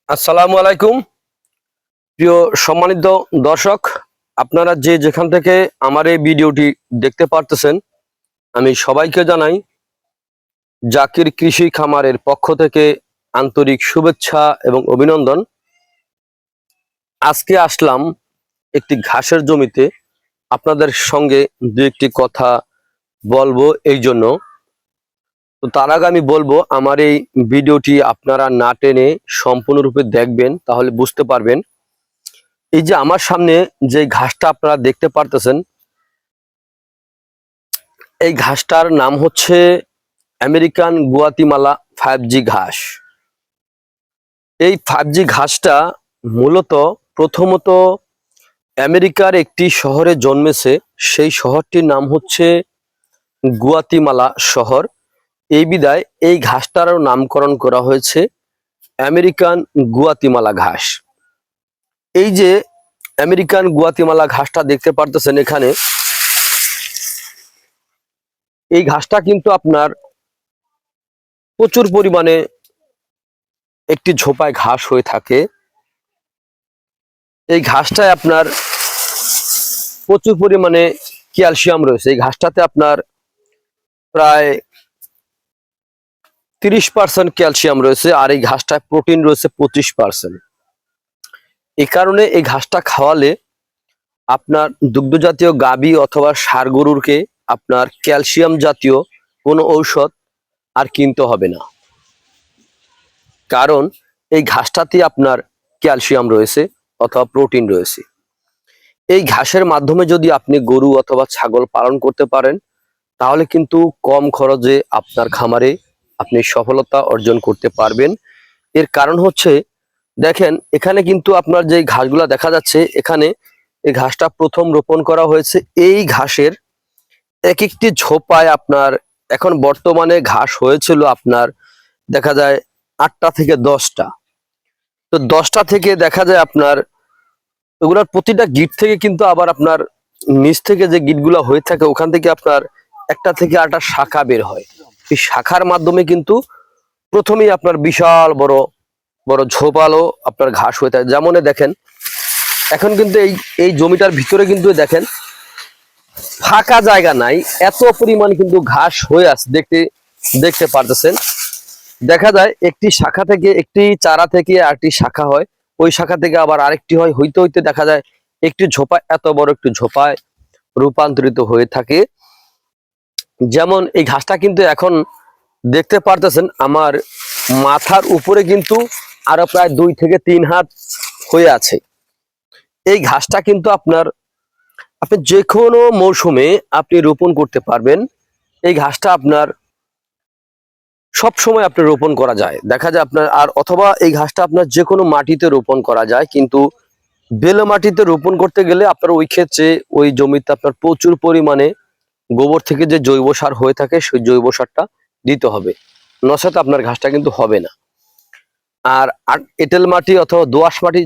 আসসালামু আলাইকুম। প্রিয় সম্মানিত দর্শক, আপনারা যে যেখান থেকে আমার এই ভিডিওটি দেখতে পারতেছেন, আমি সবাইকে জানাই জাকির কৃষি খামারের পক্ষ থেকে আন্তরিক শুভেচ্ছা এবং অভিনন্দন। আজকে আসলাম একটি ঘাসের জমিতে, আপনাদের সঙ্গে দু একটি কথা বলবো। এই জন্য তো তার আগে আমি বলবো, আমার এই ভিডিওটি আপনারা না টেনে সম্পূর্ণরূপে দেখবেন, তাহলে বুঝতে পারবেন। এই যে আমার সামনে যে ঘাসটা আপনারা দেখতে পারতেছেন, এই ঘাসটার নাম হচ্ছে আমেরিকান গুয়াতিমালা 5G ঘাস। এই 5G ঘাসটা মূলত প্রথমত আমেরিকার একটি শহরে জন্মেছে। সেই শহরটির নাম হচ্ছে গুয়াতিমালা শহর। এই বিধায় এই ঘাসটারও নামকরণ করা হয়েছে আমেরিকান গুয়াতিমালা ঘাস। এই যে আমেরিকান গুয়াতিমালা ঘাসটা দেখতে পারতেছেন এখানে, এই ঘাসটা কিন্তু আপনার প্রচুর পরিমাণে একটি ঝোপায় ঘাস হয়ে থাকে। এই ঘাসটায় আপনার প্রচুর পরিমাণে ক্যালসিয়াম রয়েছে। এই ঘাসটাতে আপনার প্রায় 30% ক্যালসিয়াম রয়েছে, আর এই ঘাসটায় প্রোটিন রয়েছে 25%। এই কারণে এই ঘাসটা খাওয়ালে আপনার দুগ্ধ জাতীয় গাভী অথবা ষাঁড় গরুরকে আপনার ক্যালসিয়াম জাতীয় কোনো ঔষধ আর কিনতে হবে না, কারণ এই ঘাসটাতে আপনার ক্যালসিয়াম রয়েছে অথবা প্রোটিন রয়েছে। এই ঘাসের মাধ্যমে যদি আপনি গরু অথবা ছাগল পালন করতে পারেন, তাহলে কিন্তু কম খরচে আপনার খামারে আপনি সফলতা অর্জন করতে পারবেন। এর কারণ হচ্ছে, দেখেন এখানে কিন্তু আপনার যে ঘাসগুলা দেখা যাচ্ছে, এখানে এই ঘাসটা প্রথম রোপণ করা হয়েছে। এই ঘাসের এক একটি ঝোপায় আপনার এখন বর্তমানে ঘাস হয়েছিল আপনার দেখা যায় 8টা থেকে 10টা। তো 10টা থেকে দেখা যায় আপনার ওগুলার প্রতিটা গিট থেকে কিন্তু আবার আপনার নিচ থেকে যে গিটগুলো হয়ে থাকে, ওখান থেকে আপনার একটা থেকে আরেকটা শাখা বের হয়। এই শাখার মাধ্যমে কিন্তু প্রথমেই আপনার বিশাল বড় বড় ঝোপালো আপনার ঘাস হয়ে থাকে। যেমন দেখেন এখন কিন্তু এই এই জমিটার ভিতরে কিন্তু দেখেন ফাঁকা জায়গা নাই, এত পরিমাণ কিন্তু ঘাস হয়ে আছে। দেখতে পারতেছেন, দেখা যায় একটি শাখা থেকে, একটি চারা থেকে আরেকটি শাখা হয়, ওই শাখা থেকে আবার আরেকটি হয়, হইতে হইতে দেখা যায় একটি ঝোপা এত বড় একটি ঝোপায় রূপান্তরিত হয়ে থাকে। যেমন এই ঘাসটা কিন্তু এখন দেখতে পারতেছেন আমার মাথার উপরে কিন্তু আরো প্রায় 2 থেকে 3 হাত হয়ে আছে। এই ঘাসটা কিন্তু আপনি যে কোনো মৌসুমে আপনি রোপণ করতে পারবেন। এই ঘাসটা আপনার সব সময় আপনি রোপণ করা যায়, দেখা যায় আপনার। আর অথবা এই ঘাসটা আপনার যে কোনো মাটিতে রোপণ করা যায়, কিন্তু বেলে মাটিতে রোপণ করতে গেলে আপনার ওই ক্ষেত্রে ওই জমিতে আপনার প্রচুর পরিমাণে গোবর থেকে যে জৈব সার হয়ে থাকে, সেই জৈব সারটা দিতে হবে, নচেত আপনার ঘাসটা কিন্তু হবে না। আর এঁটেল মাটি অথবা দোআঁশ মাটি,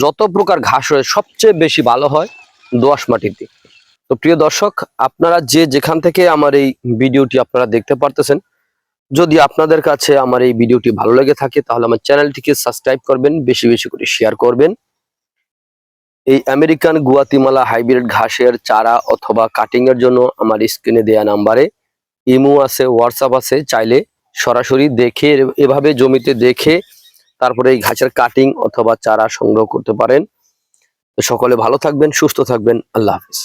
যত প্রকার ঘাস হয় সবচেয়ে বেশি ভালো হয় দোআঁশ মাটিতে। তো প্রিয় দর্শক, আপনারা যে যেখান থেকে আমার এই ভিডিওটি আপনারা দেখতে পারতেছেন, যদি আপনাদের কাছে আমার এই ভিডিওটি ভালো লেগে থাকে, তাহলে আমার চ্যানেলটিকে সাবস্ক্রাইব করবেন, বেশি বেশি করে শেয়ার করবেন। এই আমেরিকান গুয়াতিমালা হাইব্রিড ঘাসের চারা অথবা কাটিং এর জন্য আমার স্ক্রিনে দেয়া নাম্বারে ইমো আছে, হোয়াটসঅ্যাপ আছে, চাইলে সরাসরি দেখে এভাবে জমিতে দেখে তারপরে এই ঘাসের কাটিং অথবা চারা সংগ্রহ করতে পারেন। তো সকলে ভালো থাকবেন, সুস্থ থাকবেন। আল্লাহ হাফিজ।